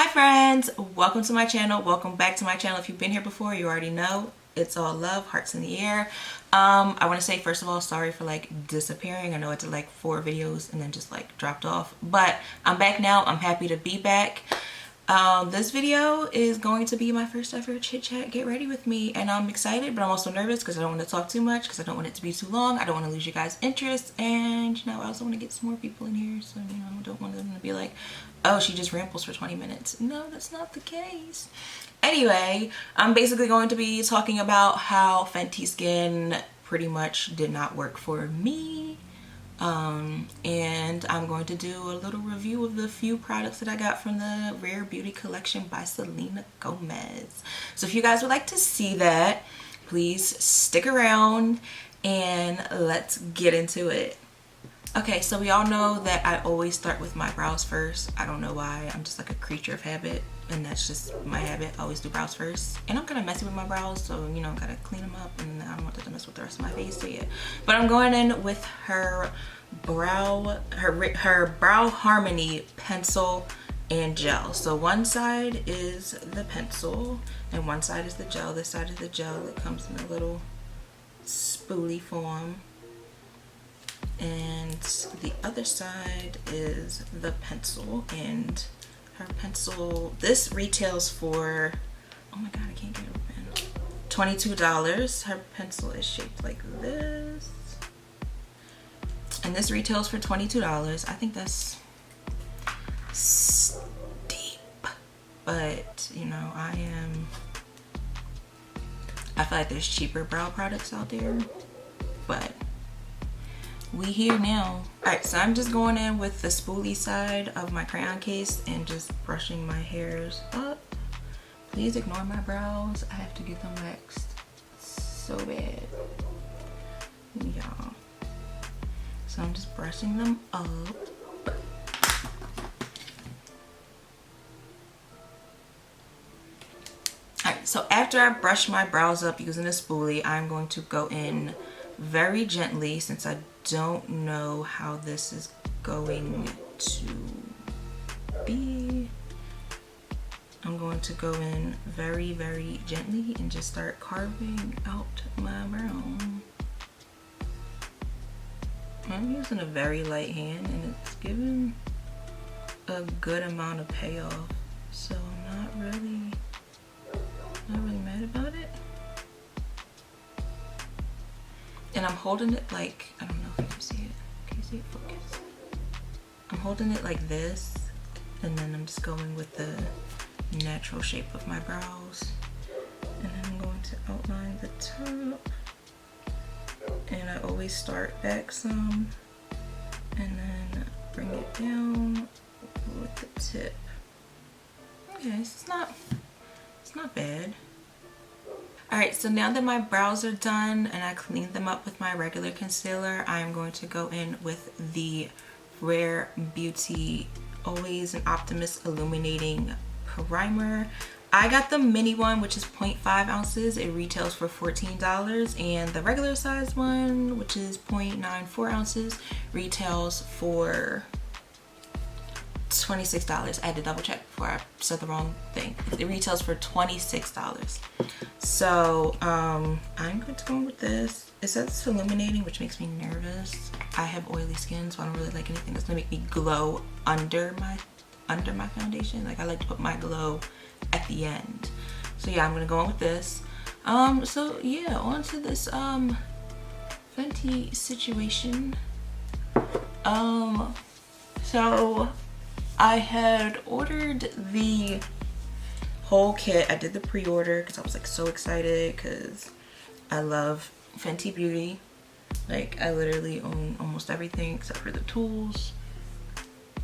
Hi friends, welcome to my channel. Welcome back to my channel. If you've been here before, you already know it's all love, hearts in the air. I want to say first of all, sorry for like disappearing. I know I did like 4 videos and then just like dropped off, but I'm back now. I'm happy to be back. This video is going to be my first ever chit chat. Get ready with me, and I'm excited, but I'm also nervous because I don't want to talk too much, because I don't want it to be too long. I don't want to lose you guys' interest, and you know, I also want to get some more people in here, so you know, I don't want them to be like, oh, she just rambles for 20 minutes. No, that's not the case. Anyway, I'm basically going to be talking about how Fenty Skin pretty much did not work for me. And I'm going to do a little review of the few products that I got from the Rare Beauty collection by Selena Gomez. So if you guys would like to see that, please stick around and let's get into it. Okay, so we all know that I always start with my brows first. I don't know why. I'm just like a creature of habit, and that's just my habit. I always do brows first. And I'm kind of messy with my brows, so you know, gotta clean them up, and I don't want them to mess with the rest of my face, so yeah. But I'm going in with her brow harmony pencil and gel. So one side is the pencil and one side is the gel. This side is the gel that comes in a little spoolie form, and the other side is the pencil. And her pencil, this retails for, oh my god, I can't get it open, $22. Her pencil is shaped like this, and this retails for $22. I think that's steep, but you know, I feel like there's cheaper brow products out there, but we here now. Alright, so I'm just going in with the spoolie side of my crayon case and just brushing my hairs up. Please ignore my brows. I have to get them waxed so bad, y'all. So I'm just brushing them up. Alright, so after I brush my brows up using a spoolie, I'm going to go in very gently, since I don't know how this is going to be. I'm going to go in very, very gently and just start carving out my brow. I'm using a very light hand, and it's giving a good amount of payoff, so I'm not really mad about it. And I'm holding it like, I don't know if you can see it. Can you see it? Focus. I'm holding it like this, and then I'm just going with the natural shape of my brows, and then I'm going to outline the top. And I always start back some and then bring it down with the tip. Okay, it's not bad. Alright, so now that my brows are done and I cleaned them up with my regular concealer, I'm going to go in with the Rare Beauty Always an Optimist Illuminating Primer. I got the mini one, which is 0.5 ounces. It retails for $14, and the regular size one, which is 0.94 ounces, retails for $26. I had to double check before I said the wrong thing. It retails for $26. So I'm going to go with this. It says it's illuminating, which makes me nervous. I have oily skin, so I don't really like anything that's gonna make me glow under my foundation. Like, I like to put my glow at the end. So yeah, I'm gonna go in with this. So yeah, on to this Fenty situation. So I had ordered the whole kit. I did the pre-order because I was like so excited, because I love Fenty Beauty. Like, I literally own almost everything except for the tools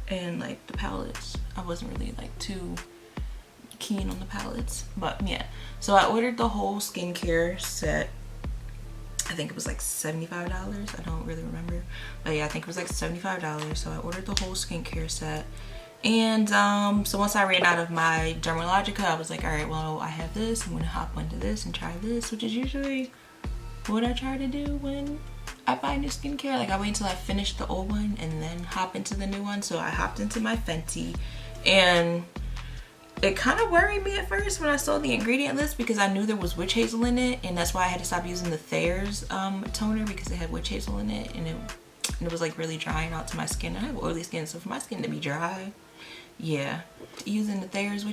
and like the palettes. I wasn't really like too keen on the palettes, but yeah. So I ordered the whole skincare set. I think it was like $75. I don't really remember, but yeah, I think it was like $75. So I ordered the whole skincare set. And so once I ran out of my Dermalogica, I was like, all right, well, I have this. I'm gonna hop into this and try this, which is usually what I try to do when I buy new skincare. Like, I wait until I finish the old one and then hop into the new one. So I hopped into my Fenty, and it kind of worried me at first when I saw the ingredient list, because I knew there was witch hazel in it, and that's why I had to stop using the Thayer's toner, because it had witch hazel in it, and it was like really drying out to my skin. I have oily skin, so for my skin to be dry, yeah. Using the Thayer's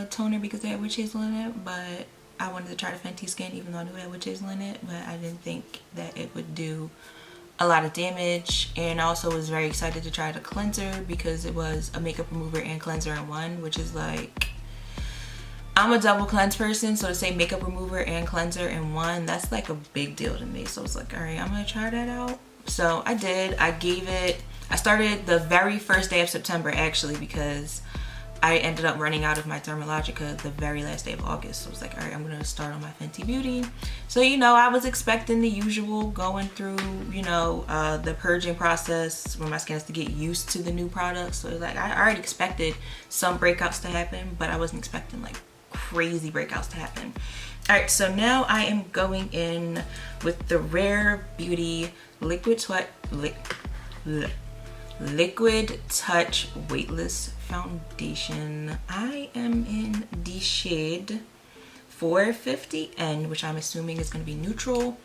toner because they had witch hazel in it, but I wanted to try the Fenty Skin even though I knew it had witch hazel in it, but I didn't think that it would do a lot of damage. And I also was very excited to try the cleanser because it was a makeup remover and cleanser in one, which is like, I'm a double cleanse person, so to say makeup remover and cleanser in one, that's like a big deal to me. So I was like, all right, I'm gonna try that out. So I did. I started the very first day of September actually, because I ended up running out of my Dermalogica the very last day of August. So I was like, all right, I'm gonna start on my Fenty Beauty. So, you know, I was expecting the usual, going through, you know, the purging process where my skin has to get used to the new products. So like, I already expected some breakouts to happen, but I wasn't expecting like crazy breakouts to happen. All right, so now I am going in with the Rare Beauty Liquid Touch Weightless Foundation. I am in the shade 450N, which I'm assuming is going to be neutral.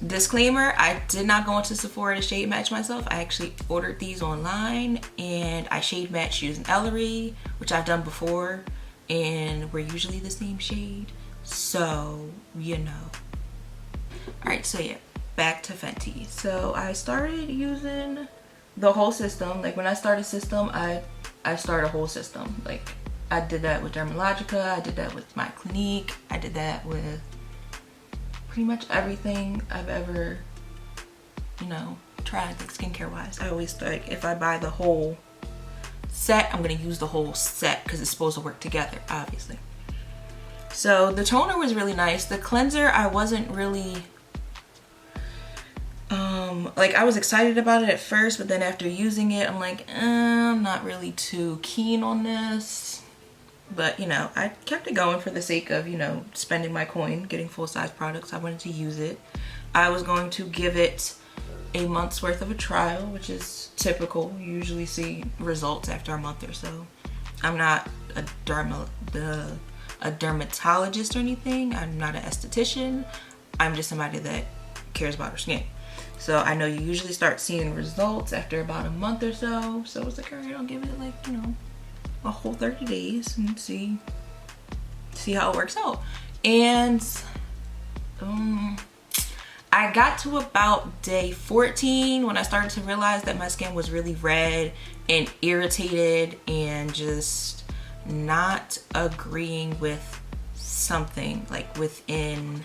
Disclaimer, I did not go into Sephora to shade match myself. I actually ordered these online, and I shade matched using Ellery, which I've done before, and we're usually the same shade, so you know. All right, so yeah, back to Fenty. So I started using the whole system. Like when I started system, I started a whole system. Like I did that with Dermalogica, I did that with my Clinique, I did that with pretty much everything I've ever, you know, tried, like skincare wise. I always like, if I buy the whole set, I'm gonna use the whole set because it's supposed to work together, obviously. So the toner was really nice. The cleanser, I wasn't really like, I was excited about it at first, but then after using it, I'm like, I'm not really too keen on this. But you know, I kept it going for the sake of, you know, spending my coin, getting full-size products. I wanted to use it. I was going to give it a month's worth of a trial, which is typical. You usually see results after a month or so. I'm not a dermatologist or anything. I'm not an esthetician. I'm just somebody that cares about her skin. So I know you usually start seeing results after about a month or so. So it's like, all right, I'll give it like, you know, a whole 30 days and see how it works out. And I got to about day 14 when I started to realize that my skin was really red and irritated and just not agreeing with something like within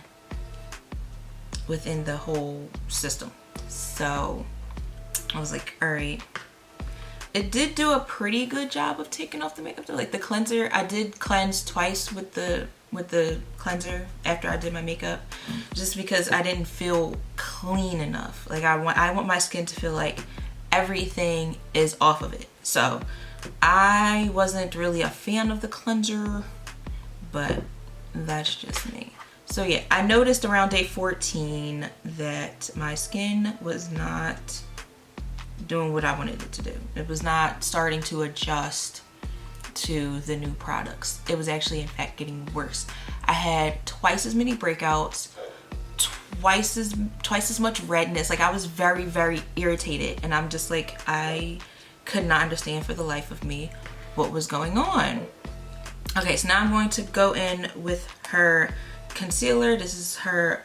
the whole system. So I was like, all right. It did do a pretty good job of taking off the makeup though. Like the cleanser, I did cleanse twice with the cleanser after I did my makeup, just because I didn't feel clean enough. Like I want my skin to feel like everything is off of it. So I wasn't really a fan of the cleanser, but that's just me. So yeah, I noticed around day 14 that my skin was not doing what I wanted it to do. It was not starting to adjust to the new products. It was actually in fact getting worse. I had twice as many breakouts, twice as much redness. Like I was very, very irritated, and I'm just like, I could not understand for the life of me what was going on. Okay, so now I'm going to go in with her concealer. This is her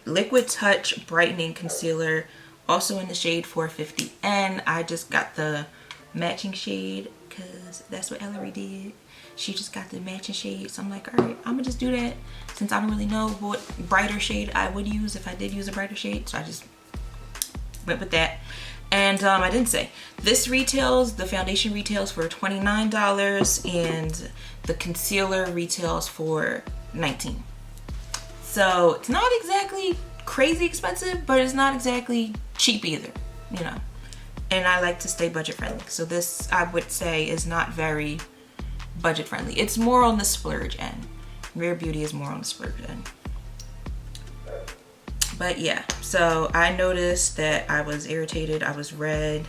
Liquid Touch Brightening Concealer, also in the shade 450N. I just got the matching shade because that's what Ellery did. She just got the matching shade. So I'm like, all right, I'm gonna just do that since I don't really know what brighter shade I would use if I did use a brighter shade. So I just went with that. And I didn't say. This retails, the foundation retails for $29 and the concealer retails for $19. So it's not exactly crazy expensive, but it's not exactly cheap either, you know. And I like to stay budget friendly. So this, I would say, is not very budget friendly. It's more on the splurge end. Rare Beauty is more on the splurge end. But yeah, so I noticed that I was irritated, I was red.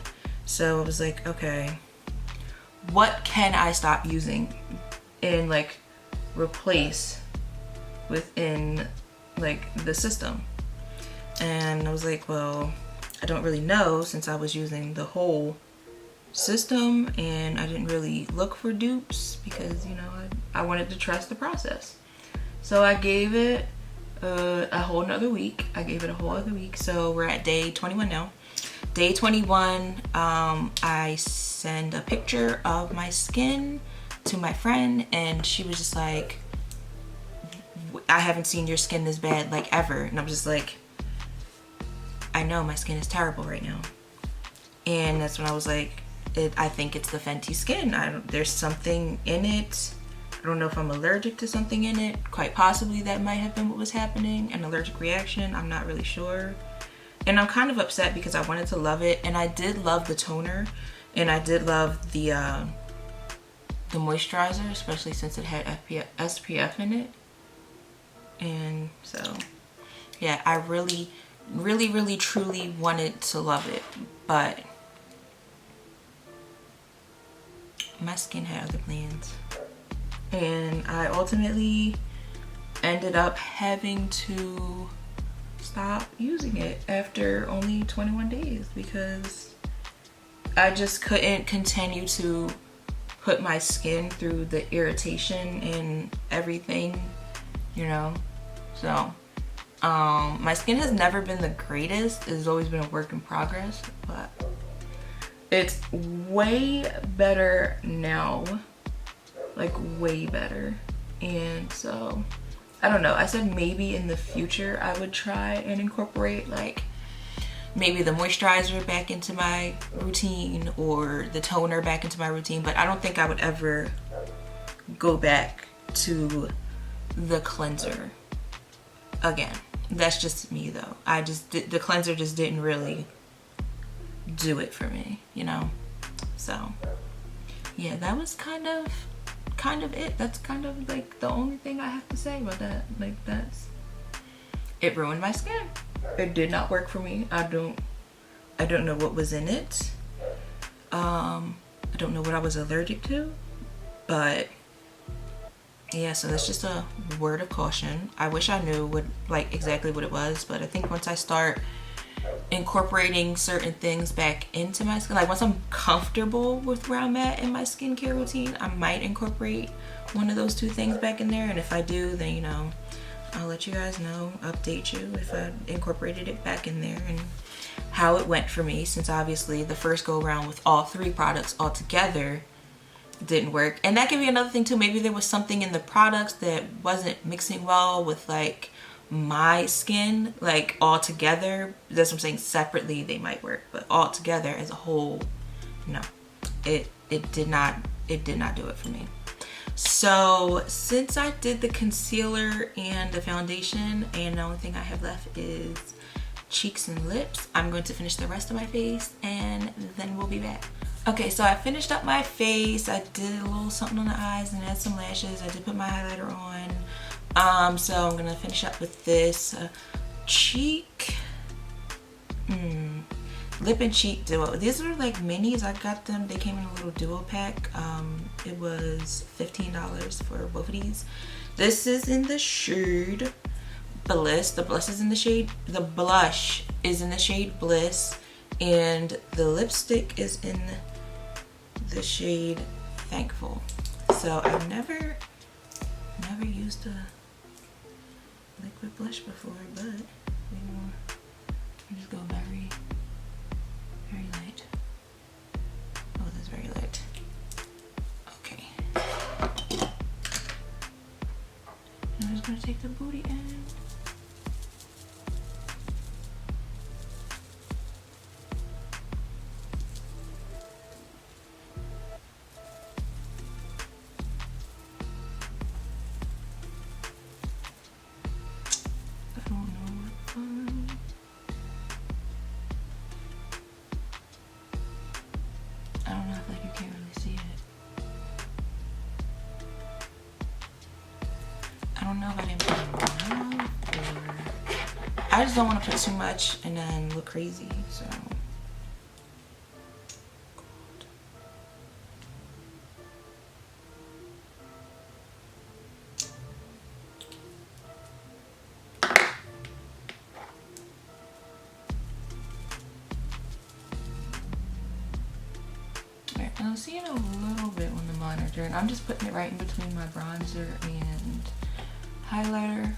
So I was like, okay, what can I stop using and like replace within like the system. And I was like, well, I don't really know, since I was using the whole system and I didn't really look for dupes because, you know, I wanted to trust the process. So I gave it a whole nother week. So we're at day 21 now. Day 21, I send a picture of my skin to my friend, and she was just like, I haven't seen your skin this bad like ever. And I'm just like, I know my skin is terrible right now. And that's when I was like, I think it's the Fenty Skin. There's something in it. I don't know if I'm allergic to something in it. Quite possibly that might have been what was happening, an allergic reaction. I'm not really sure. And I'm kind of upset because I wanted to love it, and I did love the toner, and I did love the moisturizer, especially since it had SPF in it. And so yeah, I really truly wanted to love it, but my skin had other plans, and I ultimately ended up having to stop using it after only 21 days because I just couldn't continue to put my skin through the irritation and everything, you know. So my skin has never been the greatest. It's always been a work in progress, but it's way better now, like way better. And so I don't know, I said maybe in the future I would try and incorporate like maybe the moisturizer back into my routine or the toner back into my routine, but I don't think I would ever go back to the cleanser again. That's just me though. The cleanser just didn't really do it for me, you know. So yeah, that was kind of it. That's kind of like the only thing I have to say about that. Like, it ruined my skin. It did not work for me. I don't know what was in it. I don't know what I was allergic to, but yeah, so that's just a word of caution. I wish I knew exactly what it was, but I think once I start incorporating certain things back into my skin, like once I'm comfortable with where I'm at in my skincare routine, I might incorporate one of those two things back in there. And if I do, then, you know, I'll let you guys know, update you if I incorporated it back in there and how it went for me, since obviously the first go around with all three products all together didn't work. And that could be another thing too. Maybe there was something in the products that wasn't mixing well with like my skin, like all together. That's what I'm saying. Separately they might work, but all together as a whole, no, it did not do it for me. So since I did the concealer and the foundation, and the only thing I have left is cheeks and lips, I'm going to finish the rest of my face and then we'll be back. Okay, so I finished up my face. I did a little something on the eyes and add some lashes. I did put my highlighter on. So I'm gonna finish up with this cheek, lip and cheek duo. These are like minis. I got them. They came in a little duo pack. It was $15 for both of these. This is in the shade Bliss. The blush is in the shade Bliss, and the lipstick is in the shade Thankful. So I've never used a liquid blush before, but you know, I just go very light. Oh, that's very light. Okay. I'm just gonna take the booty in. I don't know if I didn't put enough, or I just don't want to put too much and then look crazy. So was seeing a little bit on the monitor, and I'm just putting it right in between my bronzer and highlighter.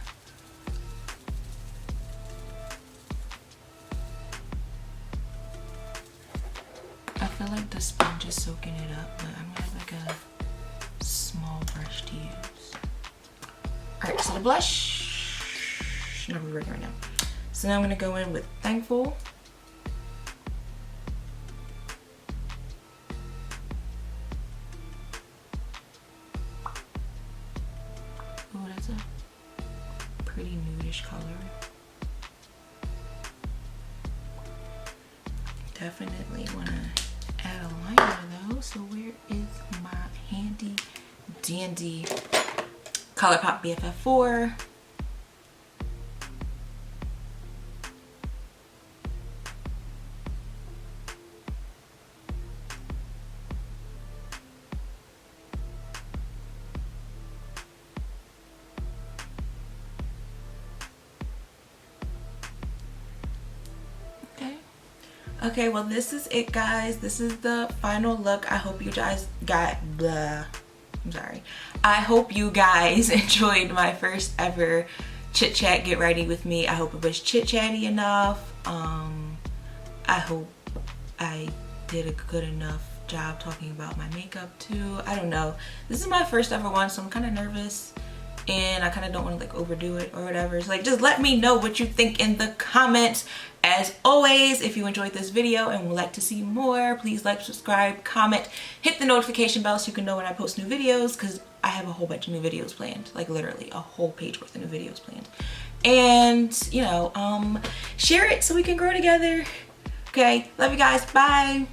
I feel like the sponge is soaking it up, but I'm gonna have like a small brush to use. Alright, so the blush, not really working right now. So now I'm gonna go in with Thankful. Oh, that's a pretty nudish color. Definitely want to add a liner though. So where is my handy dandy ColourPop BFF4? Okay, well this is it, guys. This is the final look. I hope you guys I hope you guys enjoyed my first ever chit chat get ready with me. I hope it was chit chatty enough. I hope I did a good enough job talking about my makeup too. I don't know. This is my first ever one, so I'm kind of nervous. And I kind of don't want to like overdo it or whatever. So like just let me know what you think in the comments. As always, if you enjoyed this video and would like to see more, please like, subscribe, comment, hit the notification bell so you can know when I post new videos, because I have a whole bunch of new videos planned, like literally a whole page worth of new videos planned. And you know, share it so we can grow together. Okay, love you guys, bye.